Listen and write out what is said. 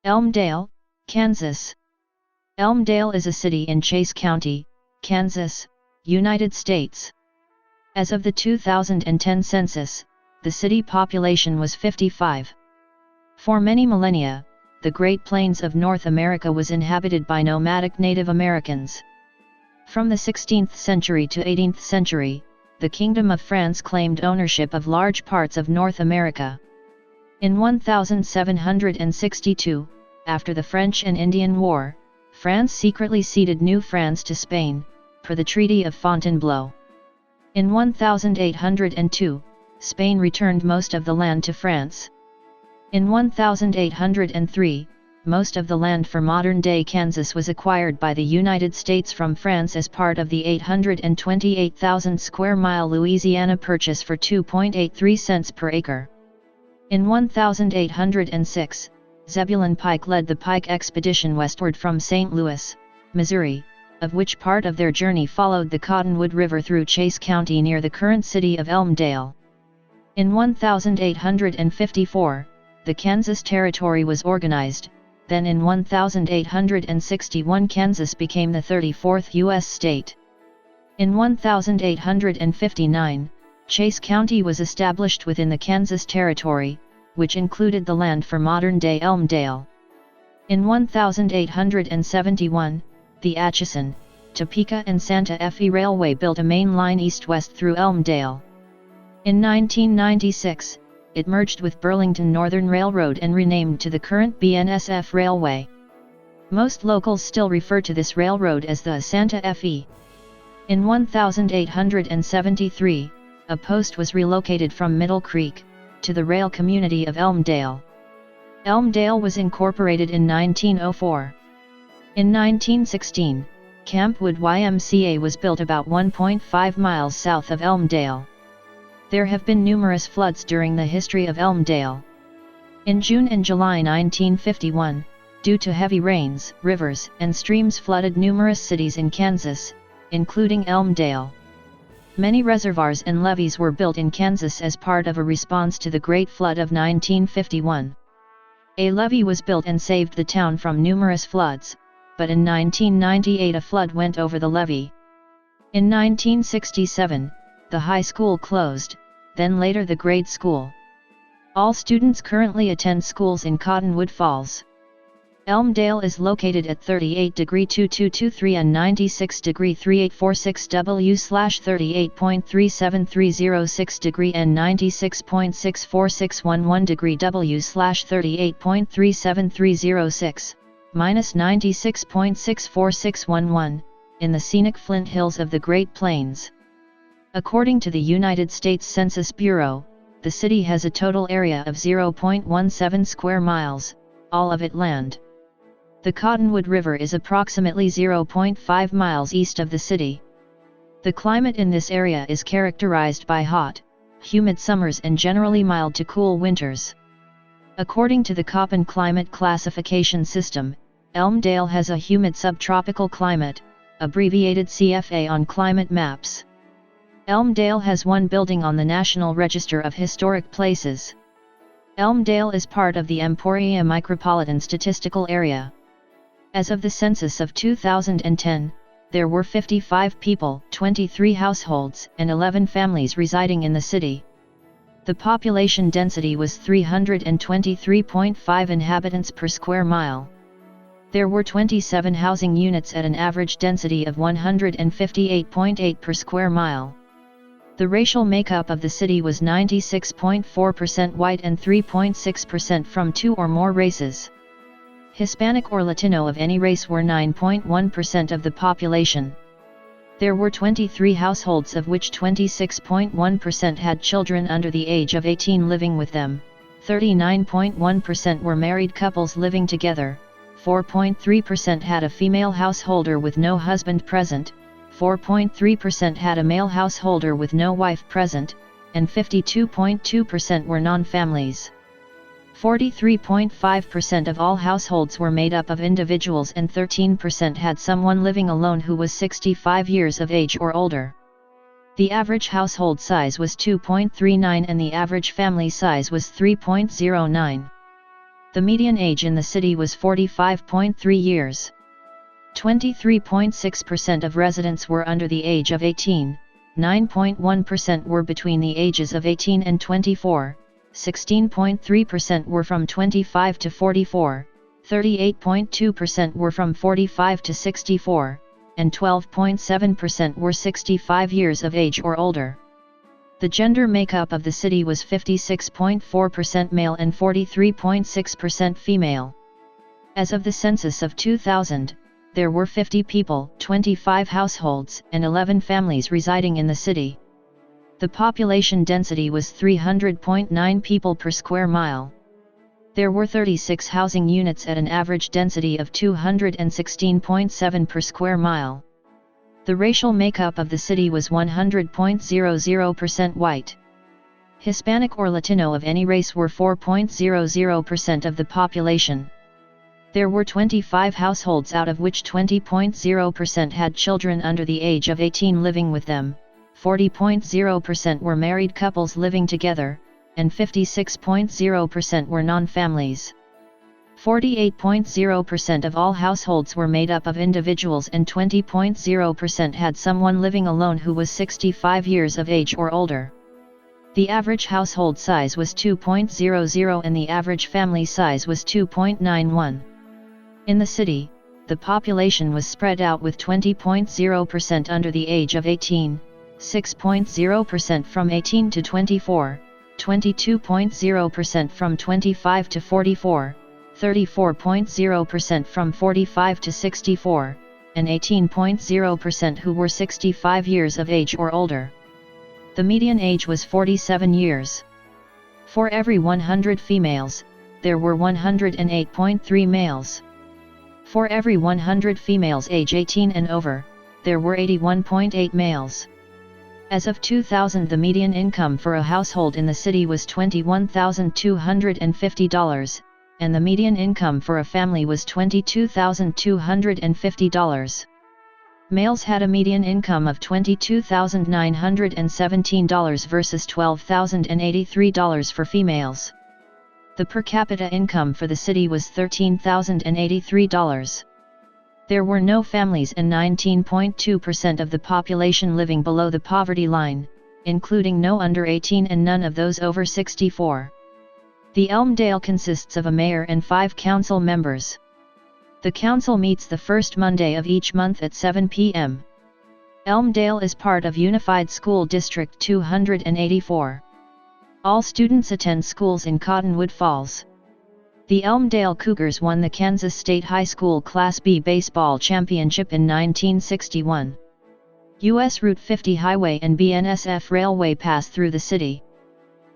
Elmdale, Kansas. Elmdale is a city in Chase County, Kansas, United States. As of the 2010 census, the city population was 55. For many millennia, the Great Plains of North America was inhabited by nomadic Native Americans. From the 16th century to 18th century, the Kingdom of France claimed ownership of large parts of North America. In 1762, after the French and Indian War, France secretly ceded New France to Spain, per the Treaty of Fontainebleau. In 1802, Spain returned most of the land to France. In 1803, most of the land for modern-day Kansas was acquired by the United States from France as part of the 828,000 square mile Louisiana Purchase for 2.83 cents per acre. In 1806, Zebulon Pike led the Pike Expedition westward from St. Louis, Missouri, of which part of their journey followed the Cottonwood River through Chase County near the current city of Elmdale. In 1854, the Kansas Territory was organized. Then in 1861 Kansas became the 34th U.S. state. In 1859, Chase County was established within the Kansas Territory, which included the land for modern-day Elmdale. In 1871, the Atchison, Topeka and Santa Fe Railway built a main line east-west through Elmdale. In 1996, it merged with Burlington Northern Railroad and renamed to the current BNSF Railway. Most locals still refer to this railroad as the Santa Fe. In 1873, a post was relocated from Middle Creek to the rail community of Elmdale. Elmdale was incorporated in 1904. In 1916, Campwood YMCA was built about 1.5 miles south of Elmdale. There have been numerous floods during the history of Elmdale. In June and July 1951, due to heavy rains, rivers and streams flooded numerous cities in Kansas, including Elmdale. Many reservoirs and levees were built in Kansas as part of a response to the Great Flood of 1951. A levee was built and saved the town from numerous floods, but in 1998 a flood went over the levee. In 1967, the high school closed, then later the grade school. All students currently attend schools in Cottonwood Falls. Elmdale is located at 38°2223 and 96°3846 W/38.37306° and 96.64611° W/38.37306, -96.64611, in the scenic Flint Hills of the Great Plains. According to the United States Census Bureau, the city has a total area of 0.17 square miles, all of it land. The Cottonwood River is approximately 0.5 miles east of the city. The climate in this area is characterized by hot, humid summers and generally mild to cool winters. According to the Köppen climate classification system, Elmdale has a humid subtropical climate, abbreviated CFA on climate maps. Elmdale has one building on the National Register of Historic Places. Elmdale is part of the Emporia Micropolitan Statistical Area. As of the census of 2010, there were 55 people, 23 households, and 11 families residing in the city. The population density was 323.5 inhabitants per square mile. There were 27 housing units at an average density of 158.8 per square mile. The racial makeup of the city was 96.4% white and 3.6% from two or more races. Hispanic or Latino of any race were 9.1% of the population. There were 23 households of which 26.1% had children under the age of 18 living with them, 39.1% were married couples living together, 4.3% had a female householder with no husband present, 4.3% had a male householder with no wife present, and 52.2% were non-families. 43.5% of all households were made up of individuals and 13% had someone living alone who was 65 years of age or older. The average household size was 2.39 and the average family size was 3.09. The median age in the city was 45.3 years. 23.6% of residents were under the age of 18, 9.1% were between the ages of 18 and 24, 16.3% were from 25 to 44, 38.2% were from 45 to 64, and 12.7% were 65 years of age or older. The gender makeup of the city was 56.4% male and 43.6% female. As of the census of 2000, there were 50 people, 25 households, and 11 families residing in the city. The population density was 300.9 people per square mile. There were 36 housing units at an average density of 216.7 per square mile. The racial makeup of the city was 100.00% white. Hispanic or Latino of any race were 4.00% of the population. There were 25 households out of which 20.0% had children under the age of 18 living with them, 40.0% were married couples living together, and 56.0% were non-families. 48.0% of all households were made up of individuals and 20.0% had someone living alone who was 65 years of age or older. The average household size was 2.00 and the average family size was 2.91. In the city, the population was spread out with 20.0% under the age of 18, 6.0% from 18 to 24, 22.0% from 25 to 44, 34.0% from 45 to 64, and 18.0% who were 65 years of age or older. The median age was 47 years. For every 100 females, there were 108.3 males. For every 100 females age 18 and over, there were 81.8 males. As of 2000, the median income for a household in the city was $21,250, and the median income for a family was $22,250. Males had a median income of $22,917 versus $12,083 for females. The per capita income for the city was $13,083. There were no families and 19.2% of the population living below the poverty line, including no under 18 and none of those over 64. The Elmdale consists of a mayor and 5 council members. The council meets the first Monday of each month at 7 p.m. Elmdale is part of Unified School District 284. All students attend schools in Cottonwood Falls. The Elmdale Cougars won the Kansas State High School Class B baseball championship in 1961. U.S. Route 50 highway and BNSF railway pass through the city.